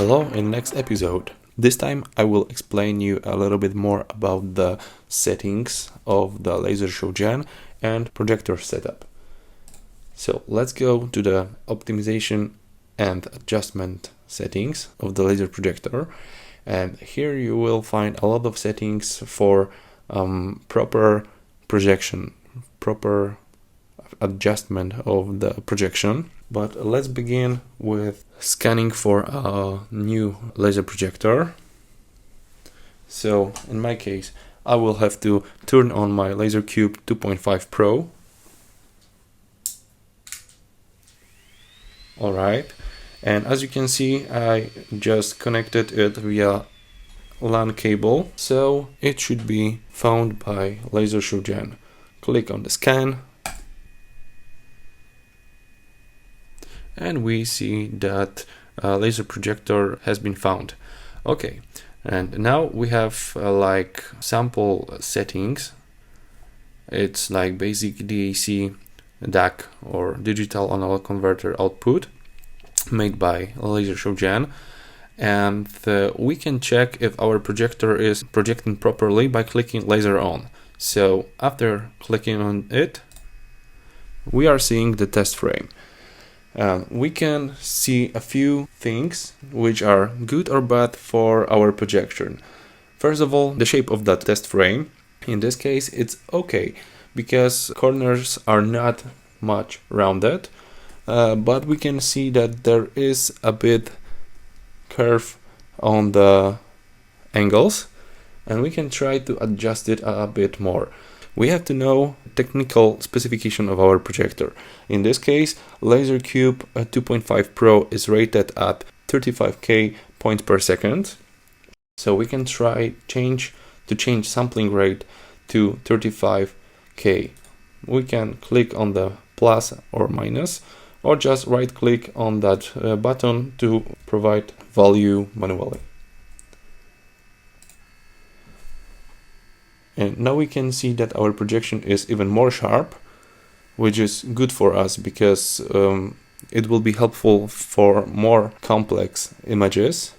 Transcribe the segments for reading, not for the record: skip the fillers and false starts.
Hello, in the next episode. This time I will explain you a little bit more about the settings of the LaserShowGen and projector setup. So let's go to the optimization and adjustment settings of the laser projector, and here you will find a lot of settings for proper projection, proper adjustment of the projection. But let's begin with scanning for a new laser projector. So in my case, I will have to turn on my LaserCube 2.5 Pro. Alright, and as you can see, I just connected it via LAN cable, so it should be found by LaserShowGen. Click on the scan, and we see that laser projector has been found. Okay, and now we have like sample settings. It's like basic DAC DAC or digital analog converter output made by LaserShowGen, and we can check if our projector is projecting properly by clicking laser on. So after clicking on it, we are seeing the test frame. We can see a few things which are good or bad for our projection. First of all, the shape of that test frame. In this case, it's okay because corners are not much rounded, but we can see that there is a bit curve on the angles, and we can try to adjust it a bit more. We have to know technical specification of our projector. In this case, LaserCube 2.5 Pro is rated at 35k points per second. So we can try change sampling rate to 35k. We can click on the plus or minus, or just right click on that button to provide value manually. And now we can see that our projection is even more sharp, which is good for us because it will be helpful for more complex images.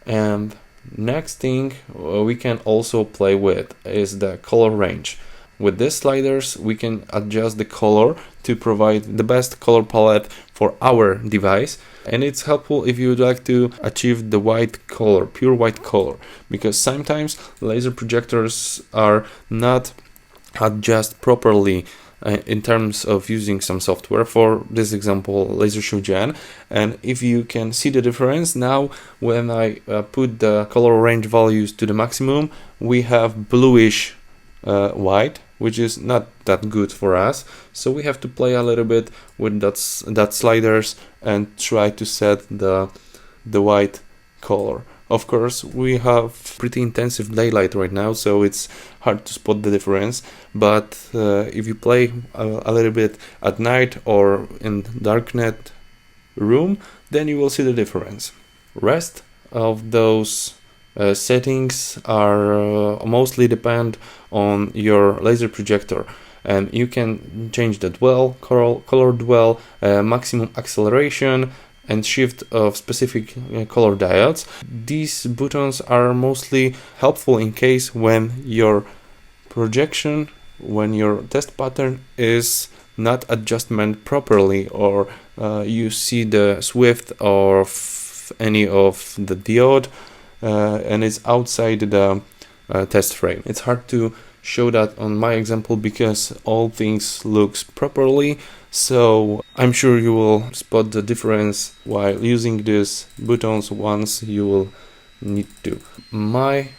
And next thing we can also play with is the color range. With these sliders, we can adjust the color to provide the best color palette for our device. And it's helpful if you would like to achieve the white color, pure white color, because sometimes laser projectors are not adjusted properly in terms of using some software. For this example, LaserShowGen. And if you can see the difference now, when I put the color range values to the maximum, we have bluish white, which is not that good for us. So we have to play a little bit with that sliders and try to set the white color. Of course, we have pretty intensive daylight right now, so it's hard to spot the difference. But if you play a little bit at night or in darknet room, then you will see the difference. Rest of those settings are mostly depend on your laser projector, and you can change the dwell, color dwell, maximum acceleration, and shift of specific color diodes. These buttons are mostly helpful in case when your projection, when your test pattern is not adjustment properly, or you see the swift of any of the diode and it's outside the test frame. It's hard to show that on my example because all things looks properly, so I'm sure you will spot the difference while using these buttons once you will need to. My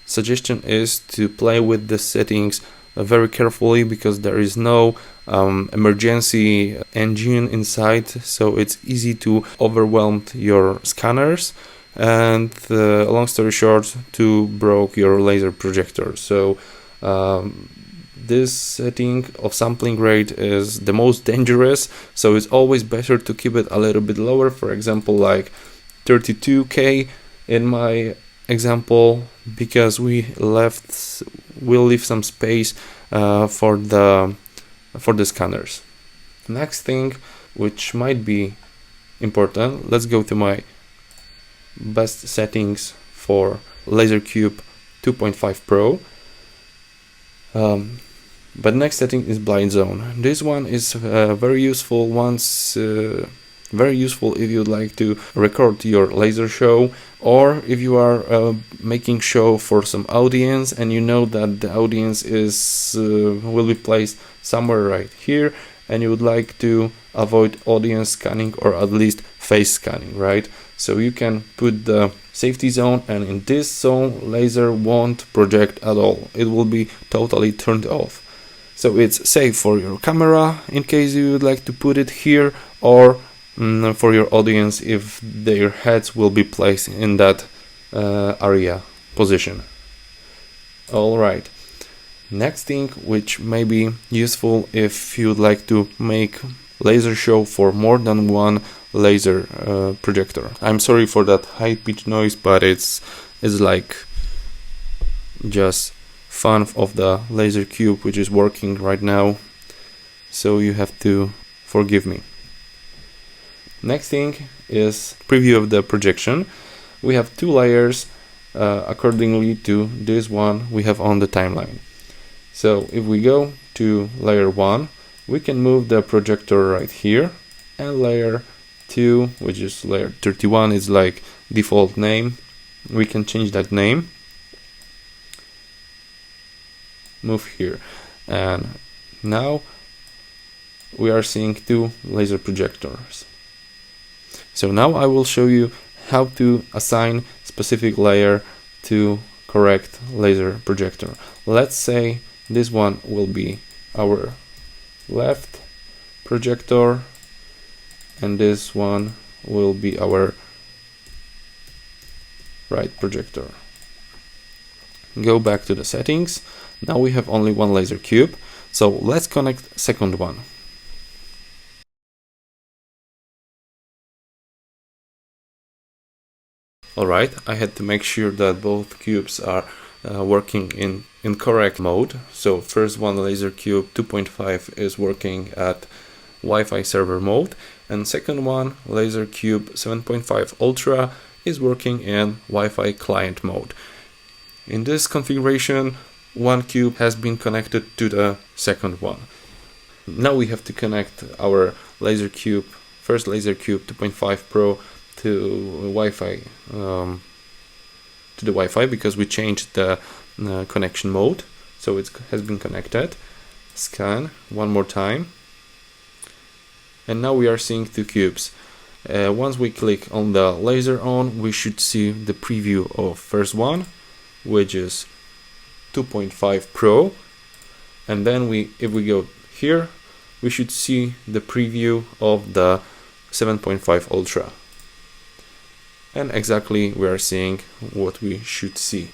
suggestion is to play with the settings very carefully because there is no emergency engine inside, so it's easy to overwhelm your scanners, and long story short, to broke your laser projector. So this setting of sampling rate is the most dangerous, so it's always better to keep it a little bit lower, for example like 32k in my example, because we'll leave some space for the scanners. Next thing, which might be important, let's go to my best settings for LaserCube 2.5 Pro. But next setting is blind zone. This one is very useful very useful if you'd like to record your laser show, or if you are making show for some audience and you know that the audience will be placed somewhere right here, and you would like to avoid audience scanning or at least face scanning, right? So you can put the safety zone, and in this zone laser won't project at all. It will be totally turned off. So it's safe for your camera in case you would like to put it here, or for your audience if their heads will be placed in that area position. Alright, next thing which may be useful if you'd like to make laser show for more than one laser projector. I'm sorry for that high pitch noise, but it's like just fun of the LaserCube which is working right now, so you have to forgive me. Next thing is preview of the projection. We have two layers accordingly to this one we have on the timeline. So if we go to layer 1, we can move the projector right here, and layer 2, which is layer 31, is like default name. We can change that name, move here, and now we are seeing two laser projectors. So now I will show you how to assign specific layer to correct laser projector. Let's say this one will be our left projector, and this one will be our right projector. Go back to the settings. Now we have only one laser cube, so let's connect second one. Alright, I had to make sure that both cubes are working in correct mode. So first one, LaserCube 2.5, is working at Wi-Fi server mode, and second one, LaserCube 7.5 Ultra, is working in Wi-Fi client mode. In this configuration, one cube has been connected to the second one. Now we have to connect our LaserCube, first LaserCube 2.5 Pro to Wi-Fi, because we changed the connection mode, so it has been connected. Scan one more time, and now we are seeing two cubes. Once we click on the laser on, we should see the preview of first one, which is 2.5 Pro, and then if we go here, we should see the preview of the 7.5 Ultra. And exactly we are seeing what we should see.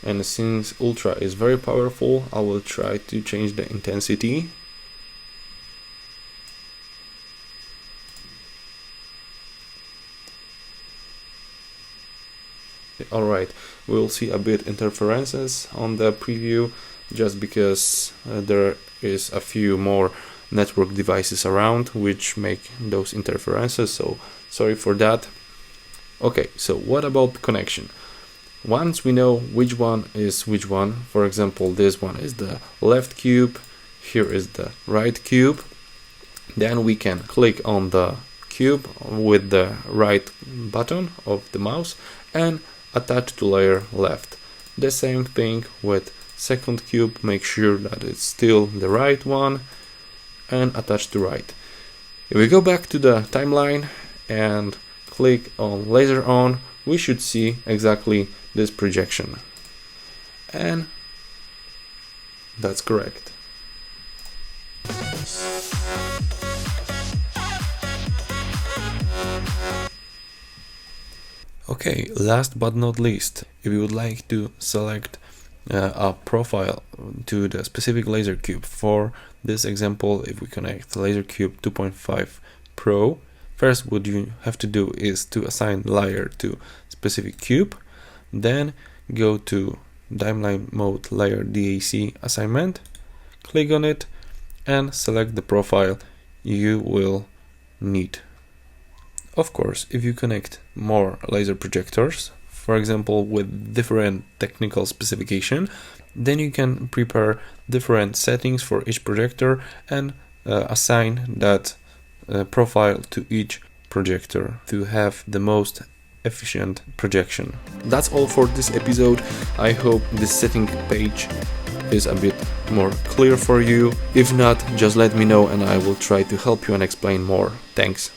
And since Ultra is very powerful, I will try to change the intensity. Alright, we'll see a bit interferences on the preview, just because there is a few more network devices around which make those interferences, so sorry for that. Okay, so what about connection? Once we know which one is which one, for example, this one is the left cube, here is the right cube, then we can click on the cube with the right button of the mouse and attach to layer left. The same thing with second cube, make sure that it's still the right one and attach to right. If we go back to the timeline and click on laser on, we should see exactly this projection, and that's correct. Okay, last but not least, if you would like to select a profile to the specific laser cube, for this example, if we connect LaserCube 2.5 Pro, first what you have to do is to assign layer to specific cube, then go to timeline mode layer DAC assignment, click on it and select the profile you will need. Of course, if you connect more laser projectors, for example with different technical specification, then you can prepare different settings for each projector and assign that profile to each projector to have the most efficient projection. That's all for this episode. I hope this setting page is a bit more clear for you. If not, just let me know and I will try to help you and explain more. Thanks.